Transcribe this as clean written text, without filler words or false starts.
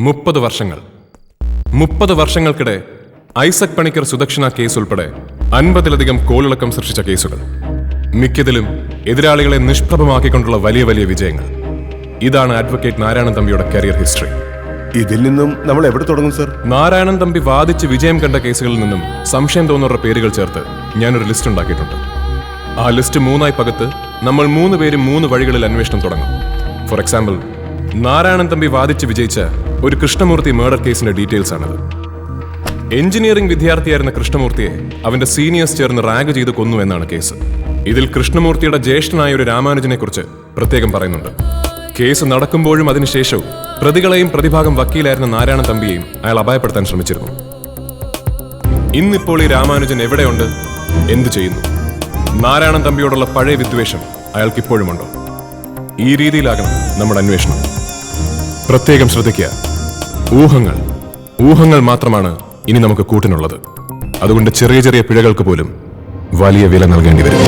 30 വർഷങ്ങൾ 30 വർഷങ്ങൾക്കിടെ ഐസക് പണിക്കർ സുദക്ഷിണ കേസ് ഉൾപ്പെടെ 50-ലധികം കോളിളക്കം സൃഷ്ടിച്ച കേസുകൾ, മിക്കതിലും എതിരാളികളെ നിഷ്പ്രഭമാക്കിക്കൊണ്ടുള്ള വലിയ വലിയ വിജയങ്ങൾ. ഇതാണ് അഡ്വക്കേറ്റ് നാരായണൻ തമ്പിയുടെ കരിയർ ഹിസ്റ്ററി. ഇതിൽ നിന്നും നമ്മൾ എവിടെ തുടങ്ങും സർ? നാരായണൻ തമ്പി വാദിച്ച് വിജയം കണ്ട കേസുകളിൽ നിന്നും സംശയം തോന്നുന്ന പേരുകൾ ചേർത്ത് ഞാനൊരു ലിസ്റ്റ് ഉണ്ടാക്കിയിട്ടുണ്ട്. ആ ലിസ്റ്റ് 3 പകുത്ത് നമ്മൾ 3 പേരും 3 വഴികളിൽ അന്വേഷണം തുടങ്ങും. ഫോർ എക്സാമ്പിൾ, നാരായണൻ തമ്പി വാദിച്ച് വിജയിച്ച ഒരു കൃഷ്ണമൂർത്തി മർഡർ കേസിന്റെ ഡീറ്റെയിൽസ് ആണത്. എഞ്ചിനീയറിംഗ് വിദ്യാർത്ഥിയായിരുന്ന കൃഷ്ണമൂർത്തിയെ അവന്റെ സീനിയേഴ്സ് ചേർന്ന് റാഗ് ചെയ്ത് കൊന്നു എന്നാണ് കേസ്. ഇതിൽ കൃഷ്ണമൂർത്തിയുടെ ജ്യേഷ്ഠനായ ഒരു രാമാനുജനെ കുറിച്ച് പ്രത്യേകം പറയുന്നുണ്ട്. കേസ് നടക്കുമ്പോഴും അതിനുശേഷവും പ്രതികളെയും പ്രതിഭാഗം വക്കീലായിരുന്ന നാരായണൻ തമ്പിയെയും അയാൾ അപായപ്പെടുത്താൻ ശ്രമിച്ചിരുന്നു. ഇന്നിപ്പോൾ ഈ രാമാനുജൻ എവിടെയുണ്ട്, എന്തു ചെയ്യുന്നു? നാരായണൻ തമ്പിയോടുള്ള പഴയ വിദ്വേഷം അയാൾക്കിപ്പോഴുമുണ്ടോ? ഈ രീതിയിലാകണം നമ്മുടെ അന്വേഷണം. പ്രത്യേകം ശ്രദ്ധിക്കുക, ഊഹങ്ങൾ മാത്രമാണ് ഇനി നമുക്ക് കൂട്ടിനുള്ളത്. അതുകൊണ്ട് ചെറിയ ചെറിയ പിഴകൾക്ക് പോലും വലിയ വില നൽകേണ്ടി വരും.